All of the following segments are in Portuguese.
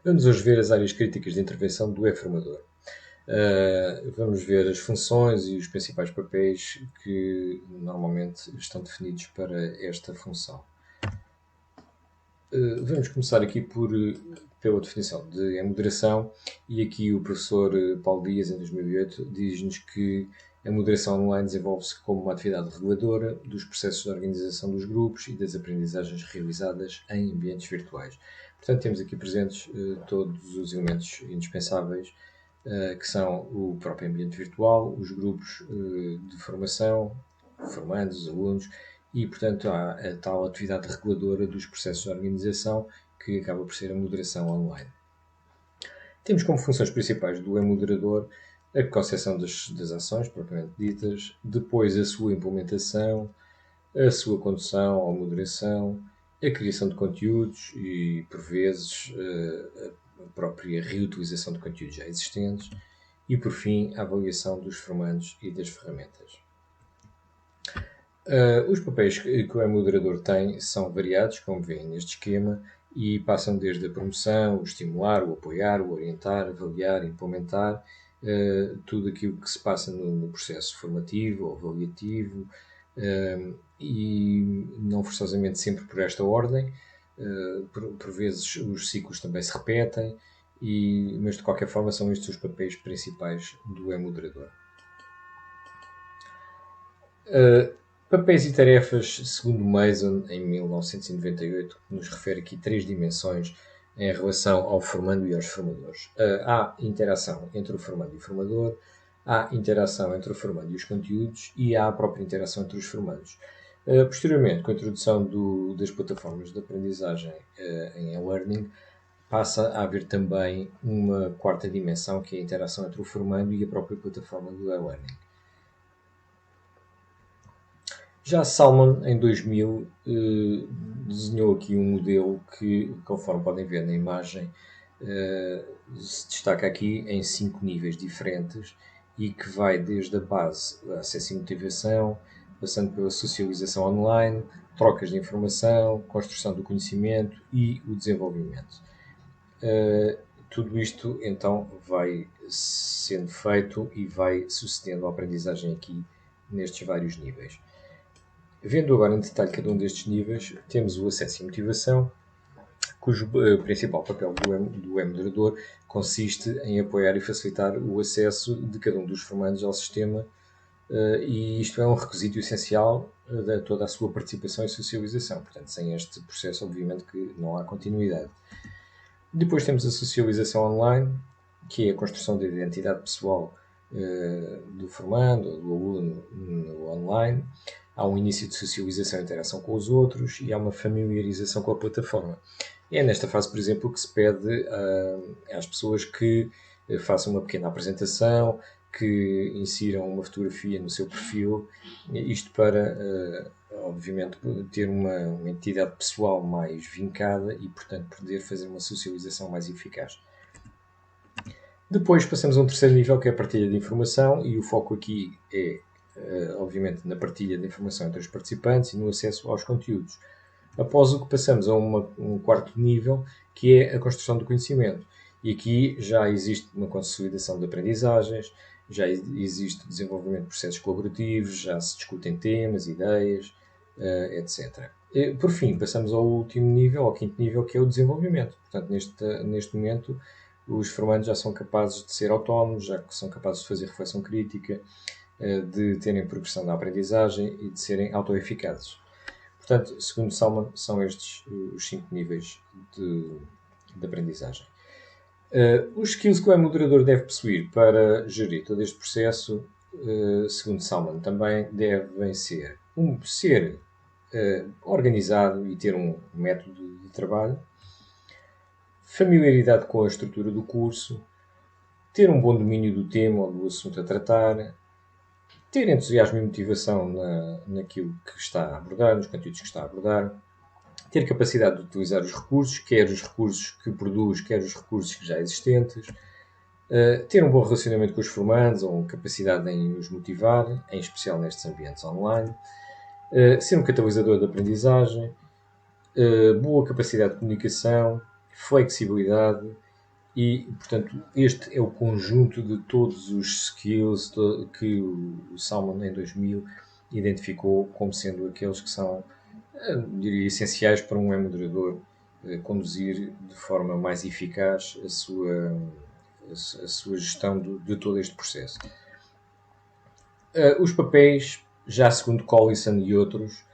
Vamos hoje ver as áreas críticas de intervenção do e-formador. Vamos ver as funções e os principais papéis que normalmente estão definidos para esta função. Vamos começar aqui pela definição de moderação, e aqui o professor Paulo Dias, em 2008, diz-nos que a moderação online desenvolve-se como uma atividade reguladora dos processos de organização dos grupos e das aprendizagens realizadas em ambientes virtuais. Portanto, temos aqui presentes todos os elementos indispensáveis, que são o próprio ambiente virtual, os grupos de formação, formandos, alunos, e, portanto, há a tal atividade reguladora dos processos de organização, que acaba por ser a moderação online. Temos como funções principais do e-moderador a concepção das ações, propriamente ditas, depois a sua implementação, a sua condução ou moderação, a criação de conteúdos e, por vezes, a própria reutilização de conteúdos já existentes e, por fim, a avaliação dos formandos e das ferramentas. Os papéis que o e-moderador tem são variados, como veem neste esquema, e passam desde a promoção, o estimular, o apoiar, o orientar, avaliar, implementar, tudo aquilo que se passa no processo formativo ou avaliativo, e não forçosamente sempre por esta ordem. Por vezes os ciclos também se repetem, mas de qualquer forma são estes os papéis principais do e-moderador. Papéis e tarefas, segundo Mason, em 1998, nos refere aqui 3 dimensões em relação ao formando e aos formadores. Há interação entre o formando e o formador, há interação entre o formando e os conteúdos e há a própria interação entre os formandos. Posteriormente, com a introdução das plataformas de aprendizagem em e-learning, passa a haver também uma quarta dimensão, que é a interação entre o formando e a própria plataforma do e-learning. Já Salmon, em 2000, desenhou aqui um modelo que, conforme podem ver na imagem, se destaca aqui em 5 níveis diferentes e que vai desde a base, acesso e motivação, passando pela socialização online, trocas de informação, construção do conhecimento e o desenvolvimento. Tudo isto, então, vai sendo feito e vai sucedendo a aprendizagem aqui nestes vários níveis. Vendo agora em detalhe cada um destes níveis, temos o acesso e motivação, cujo principal papel do e-moderador consiste em apoiar e facilitar o acesso de cada um dos formandos ao sistema, e isto é um requisito essencial de toda a sua participação e socialização. Portanto, sem este processo, obviamente que não há continuidade. Depois temos a socialização online, que é a construção da identidade pessoal do formando ou do aluno no online. Há um início de socialização e interação com os outros e há uma familiarização com a plataforma. É nesta fase, por exemplo, que se pede às pessoas que façam uma pequena apresentação, que insiram uma fotografia no seu perfil, isto para, obviamente, ter uma entidade pessoal mais vincada e, portanto, poder fazer uma socialização mais eficaz. Depois passamos a um terceiro nível, que é a partilha de informação, e o foco aqui é, obviamente, na partilha de informação entre os participantes e no acesso aos conteúdos. Após o que passamos a um quarto nível, que é a construção do conhecimento. E aqui já existe uma consolidação de aprendizagens, já existe desenvolvimento de processos colaborativos, já se discutem temas, ideias, etc. Por fim, passamos ao último nível, ao quinto nível, que é o desenvolvimento. Portanto, neste momento, os formandos já são capazes de ser autónomos, já são capazes de fazer reflexão crítica, de terem progressão na aprendizagem e de serem autoeficazes. Portanto, segundo Salmon, são estes os 5 níveis de aprendizagem. Os skills que o e-moderador deve possuir para gerir todo este processo, segundo Salmon, também devem ser organizado e ter um método de trabalho, familiaridade com a estrutura do curso, ter um bom domínio do tema ou do assunto a tratar, ter entusiasmo e motivação naquilo que está a abordar, nos conteúdos que está a abordar, ter capacidade de utilizar os recursos, quer os recursos que produz, quer os recursos que já existentes, ter um bom relacionamento com os formandos ou capacidade em os motivar, em especial nestes ambientes online, ser um catalisador de aprendizagem, boa capacidade de comunicação, flexibilidade, E, portanto, este é o conjunto de todos os skills que o Salmon em 2000 identificou como sendo aqueles que são, diria, essenciais para um moderador conduzir de forma mais eficaz a sua gestão de todo este processo. Os papéis, já segundo Collison e outros,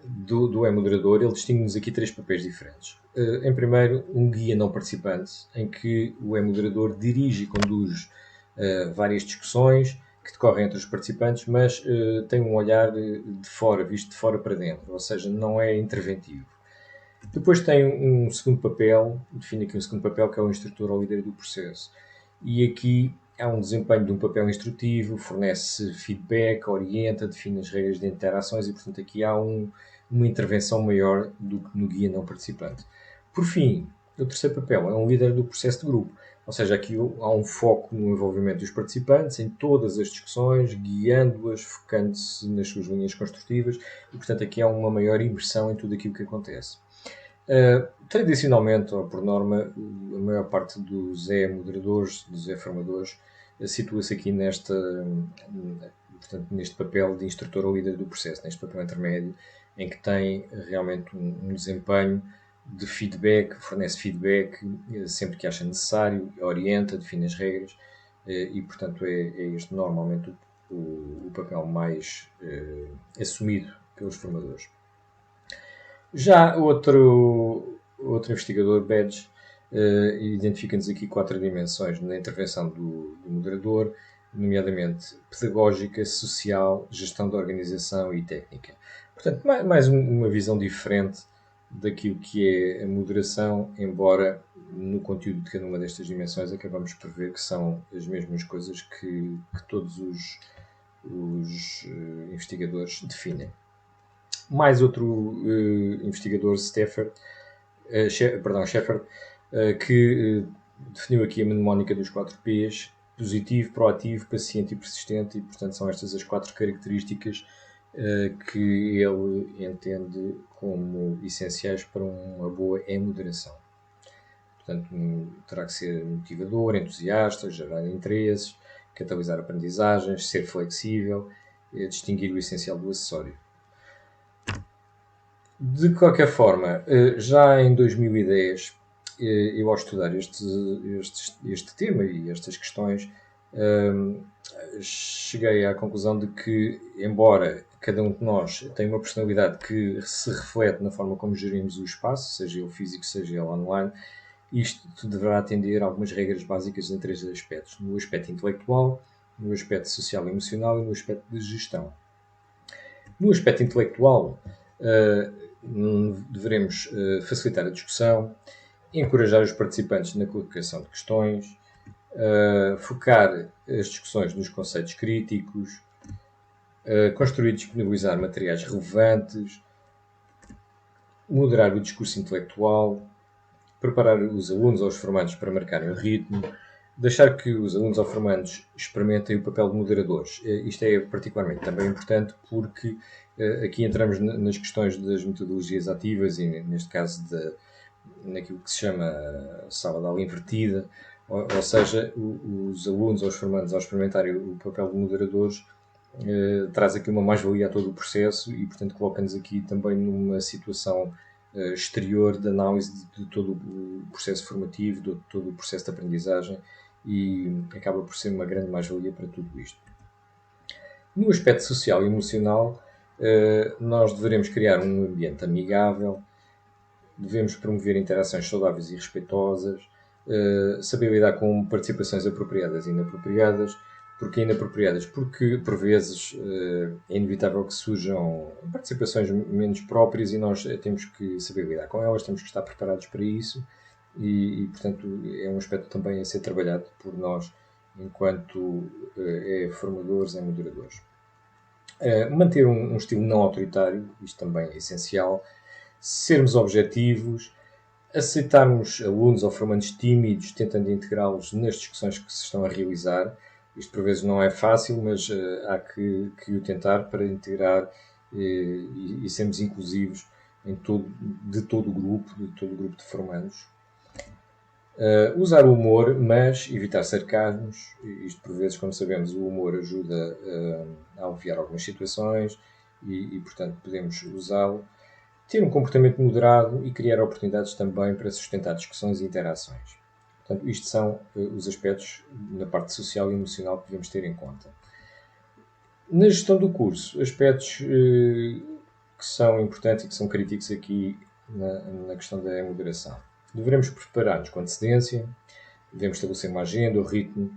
do moderador, ele distingue-nos aqui três papéis diferentes. Em primeiro, um guia não participante, em que o moderador dirige e conduz várias discussões que decorrem entre os participantes, mas tem um olhar de fora, visto de fora para dentro, ou seja, não é interventivo. Depois tem um segundo papel, define aqui um segundo papel, que é o instrutor ou líder do processo. E aqui há um desempenho de um papel instrutivo, fornece feedback, orienta, define as regras de interações e, portanto, aqui há uma intervenção maior do que no guia não participante. Por fim, o terceiro papel é um líder do processo de grupo, ou seja, aqui há um foco no envolvimento dos participantes em todas as discussões, guiando-as, focando-se nas suas linhas construtivas e, portanto, aqui há uma maior imersão em tudo aquilo que acontece. Tradicionalmente, ou por norma, a maior parte dos moderadores, dos formadores, situa-se aqui portanto, neste papel de instrutor ou líder do processo, neste papel intermédio, em que tem realmente um desempenho de feedback, fornece feedback sempre que acha necessário, orienta, define as regras e, portanto, é este normalmente o papel mais assumido pelos formadores. Já outro investigador, Badge, identifica-nos aqui 4 dimensões na intervenção do moderador, nomeadamente pedagógica, social, gestão da organização e técnica. Portanto, mais uma visão diferente daquilo que é a moderação, embora no conteúdo de cada uma destas dimensões acabamos por ver que são as mesmas coisas que todos os investigadores definem. Mais outro investigador, Shepard, que definiu aqui a mnemónica dos 4 Ps: positivo, proativo, paciente e persistente, e portanto são estas as 4 características que ele entende como essenciais para uma boa moderação. Portanto, terá que ser motivador, entusiasta, gerar interesses, catalisar aprendizagens, ser flexível, distinguir o essencial do acessório. De qualquer forma, já em 2010, eu ao estudar este tema e estas questões, cheguei à conclusão de que, embora cada um de nós tenha uma personalidade que se reflete na forma como gerimos o espaço, seja ele físico, seja ele online, isto deverá atender a algumas regras básicas em 3 aspectos: no aspecto intelectual, no aspecto social e emocional e no aspecto de gestão. No aspecto intelectual, devemos facilitar a discussão, encorajar os participantes na colocação de questões, focar as discussões nos conceitos críticos, construir e disponibilizar materiais relevantes, moderar o discurso intelectual, preparar os alunos ou os formandos para marcarem o ritmo, deixar que os alunos ou formandos experimentem o papel de moderadores. Isto é particularmente também importante porque aqui entramos nas questões das metodologias ativas e, neste caso, naquilo que se chama sala de aula invertida, ou seja, os alunos ou os formandos, ao experimentarem o papel de moderadores, traz aqui uma mais-valia a todo o processo e, portanto, coloca-nos aqui também numa situação exterior de análise de todo o processo formativo, de todo o processo de aprendizagem e acaba por ser uma grande mais-valia para tudo isto. No aspecto social e emocional, nós devemos criar um ambiente amigável, devemos promover interações saudáveis e respeitosas, saber lidar com participações apropriadas e inapropriadas. Porque inapropriadas? Porque, por vezes, é inevitável que surjam participações menos próprias e nós temos que saber lidar com elas, temos que estar preparados para isso e portanto, é um aspecto também a ser trabalhado por nós enquanto formadores e moderadores. Manter um estilo não autoritário, isto também é essencial. Sermos objetivos, aceitarmos alunos ou formandos tímidos, tentando integrá-los nas discussões que se estão a realizar. Isto por vezes não é fácil, mas há que o tentar para integrar e sermos inclusivos de todo o grupo de formandos. Usar o humor, mas evitar sarcasmos. Isto, por vezes, como sabemos, o humor ajuda a aliviar algumas situações portanto, podemos usá-lo. Ter um comportamento moderado e criar oportunidades também para sustentar discussões e interações. Portanto, isto são os aspectos na parte social e emocional que devemos ter em conta. Na gestão do curso, aspectos que são importantes e que são críticos aqui na questão da moderação. Devemos preparar-nos com antecedência, devemos estabelecer uma agenda, o ritmo,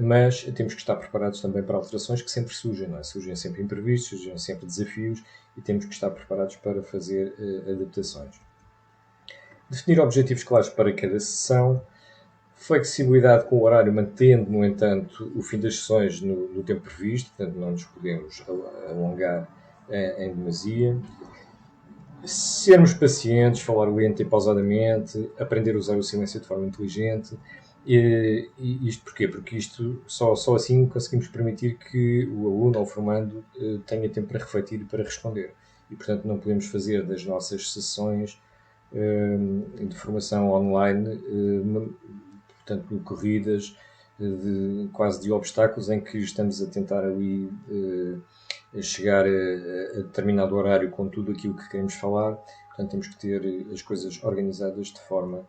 mas temos que estar preparados também para alterações que sempre surgem, não é? Surgem sempre imprevistos, surgem sempre desafios e temos que estar preparados para fazer adaptações. Definir objetivos claros para cada sessão, flexibilidade com o horário, mantendo, no entanto, o fim das sessões no tempo previsto, portanto não nos podemos alongar em demasia. Sermos pacientes, falar lento e pausadamente, aprender a usar o silêncio de forma inteligente. E isto porquê? Porque isto só assim conseguimos permitir que o aluno ou o formando tenha tempo para refletir e para responder. E, portanto, não podemos fazer das nossas sessões de formação online, portanto, corridas quase de obstáculos em que estamos a tentar ali chegar a determinado horário com tudo aquilo que queremos falar. Portanto, temos que ter as coisas organizadas de forma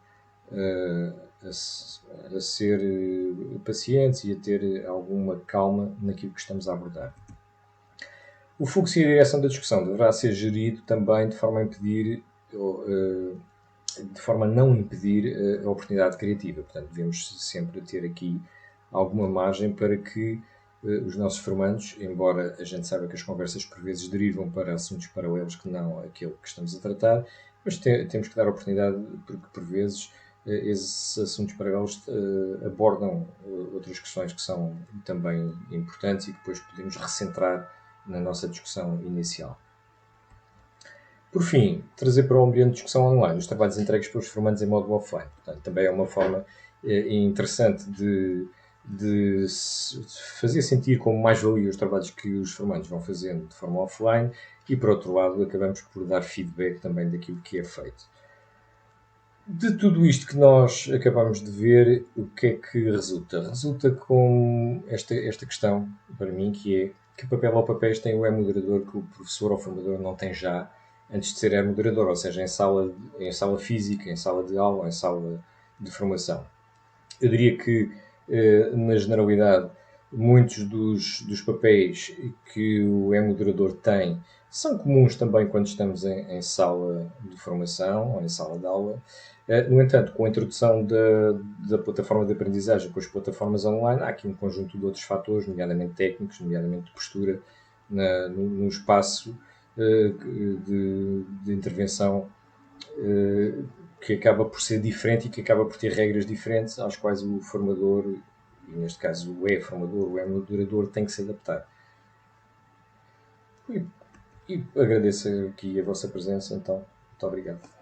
a ser pacientes e a ter alguma calma naquilo que estamos a abordar. O fluxo e a direção da discussão deverá ser gerido também de forma a impedir, de forma a não impedir a oportunidade criativa. Portanto, devemos sempre ter aqui alguma margem para que os nossos formandos, embora a gente saiba que as conversas por vezes derivam para assuntos paralelos que não aquele que estamos a tratar, mas temos que dar a oportunidade, porque por vezes esses assuntos paralelos abordam outras questões que são também importantes e que depois podemos recentrar na nossa discussão inicial. Por fim, trazer para o ambiente de discussão online os trabalhos entregues pelos formandos em modo offline. Portanto, também é uma forma interessante de fazer sentir como mais-valia os trabalhos que os formandos vão fazendo de forma offline e, por outro lado, acabamos por dar feedback também daquilo que é feito. De tudo isto que nós acabamos de ver, o que é que resulta? Resulta com esta questão, para mim, que é que papel ou papéis tem o e-moderador que o professor ou formador não tem já antes de ser e-moderador, ou seja, em sala física, em sala de aula, em sala de formação. Eu diria que, na generalidade, muitos dos papéis que o e-moderador tem são comuns também quando estamos em sala de formação ou em sala de aula. No entanto, com a introdução da plataforma de aprendizagem com as plataformas online, há aqui um conjunto de outros fatores, nomeadamente técnicos, nomeadamente de postura, no espaço de intervenção que acaba por ser diferente e que acaba por ter regras diferentes às quais o formador, e neste caso o e-formador, o e-moderador, tem que se adaptar. E agradeço aqui a vossa presença, então. Muito obrigado.